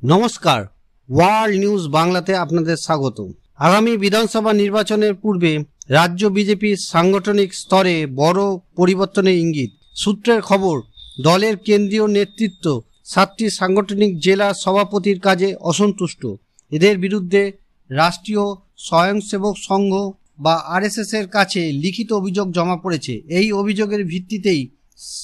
নমস্কার, world news বাংলাতে আপনাদের স্বাগত। আগামী বিধানসভা নির্বাচনের পূর্বে রাজ্য বিজেপির সাংগঠনিক স্তরে বড় পরিবর্তনের ইঙ্গিত। সূত্রের খবর, দলের কেন্দ্রীয় নেতৃত্ব 7টি সাংগঠনিক জেলার সভাপতির কাজে অসন্তুষ্ট। এদের বিরুদ্ধে রাষ্ট্রীয় স্বয়ংসেবক সংঘ বা আরএসএস এর কাছে লিখিত অভিযোগ জমা পড়েছে। এই অভিযোগের ভিত্তিতেই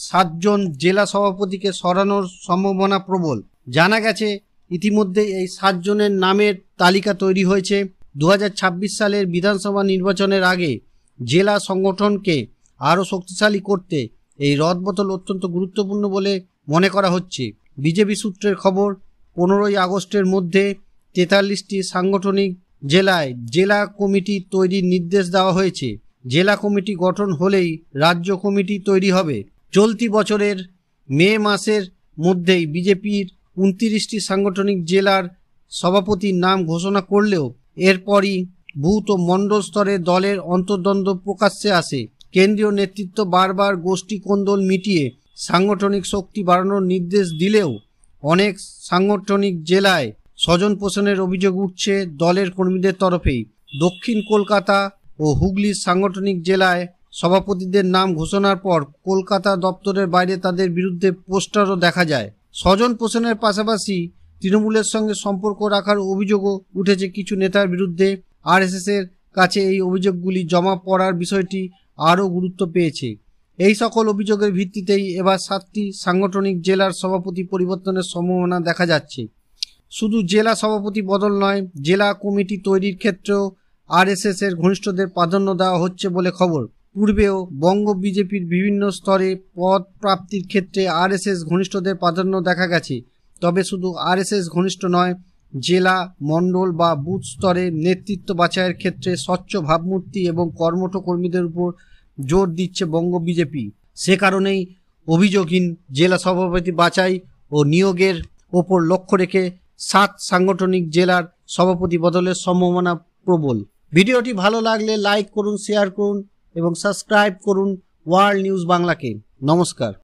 7 জন জেলা সভাপতিকে সরানোর সম্ভাবনা প্রবল। জানা গেছে, ইতিমধ্যে এই 7 জনের নামের তালিকা তৈরি হয়েছে। 2026 সালের বিধানসভা নির্বাচনের আগে জেলা সংগঠনকে আরও শক্তিশালী করতে এই রদবদল অত্যন্ত গুরুত্বপূর্ণ বলে মনে করা হচ্ছে। বিজেপি সূত্রের খবর, 15ই আগস্টের মধ্যে 43টি সাংগঠনিক জেলায় জেলা কমিটি তৈরির নির্দেশ দেওয়া হয়েছে। জেলা কমিটি গঠন হলেই রাজ্য কমিটি তৈরি হবে। চলতি বছরের মে মাসের মধ্যেই বিজেপির 29টি সাংগঠনিক জেলার সভাপতির নাম ঘোষণা করলেও এরপরই বুথ ও মণ্ডল স্তরে দলের অন্তর্দ্বন্দ্ব প্রকাশ্যে আসে। কেন্দ্রীয় নেতৃত্ব বারবার গোষ্ঠী কোন্দল মিটিয়ে সাংগঠনিক শক্তি বাড়ানোর নির্দেশ দিলেও অনেক সাংগঠনিক জেলায় স্বজন পোষণের অভিযোগ উঠছে দলের কর্মীদের তরফেই। দক্ষিণ কলকাতা ও হুগলির সাংগঠনিক জেলায় সভাপতিদের নাম ঘোষণার পর কলকাতা দপ্তরের বাইরে তাদের বিরুদ্ধে পোস্টারও দেখা যায়। স্বজন পোষণের পাশাপাশি তৃণমূলের সঙ্গে সম্পর্ক রাখার অভিযোগও উঠেছে কিছু নেতার বিরুদ্ধে। আরএসএস এর কাছে এই অভিযোগগুলি জমা পড়ার বিষয়টি আরও গুরুত্ব পেয়েছে। এই সকল অভিযোগের ভিত্তিতেই এবার 7টি সাংগঠনিক জেলার সভাপতি পরিবর্তনের সম্ভাবনা দেখা যাচ্ছে। শুধু জেলা সভাপতি বদল নয়, জেলা কমিটি তৈরির ক্ষেত্রেও আরএসএস এর ঘনিষ্ঠদের প্রাধান্য দেওয়া হচ্ছে বলে খবর। পূর্বেও বঙ্গ বিজেপির বিভিন্ন স্তরে পদ প্রাপ্তির ক্ষেত্রে আরএসএস ঘনিষ্ঠদের প্রাধান্য দেখা গেছে। তবে শুধু আরএসএস ঘনিষ্ঠ নয়, জেলা, মণ্ডল বা বুথ স্তরে নেতৃত্ব বাছাইয়ের ক্ষেত্রে স্বচ্ছ ভাবমূর্তি এবং কর্মঠ কর্মীদের উপর জোর দিচ্ছে বঙ্গ বিজেপি। সে কারণেই অভিযোগহীন জেলা সভাপতি বাছাই ও নিয়োগের ওপর লক্ষ্য রেখে 7 সাংগঠনিক জেলার সভাপতি বদলের সম্ভাবনা প্রবল। ভিডিওটি ভালো লাগলে লাইক করুন, শেয়ার করুন এবং সাবস্ক্রাইব করুন ওয়ার্ল্ড নিউজ বাংলাকে। নমস্কার।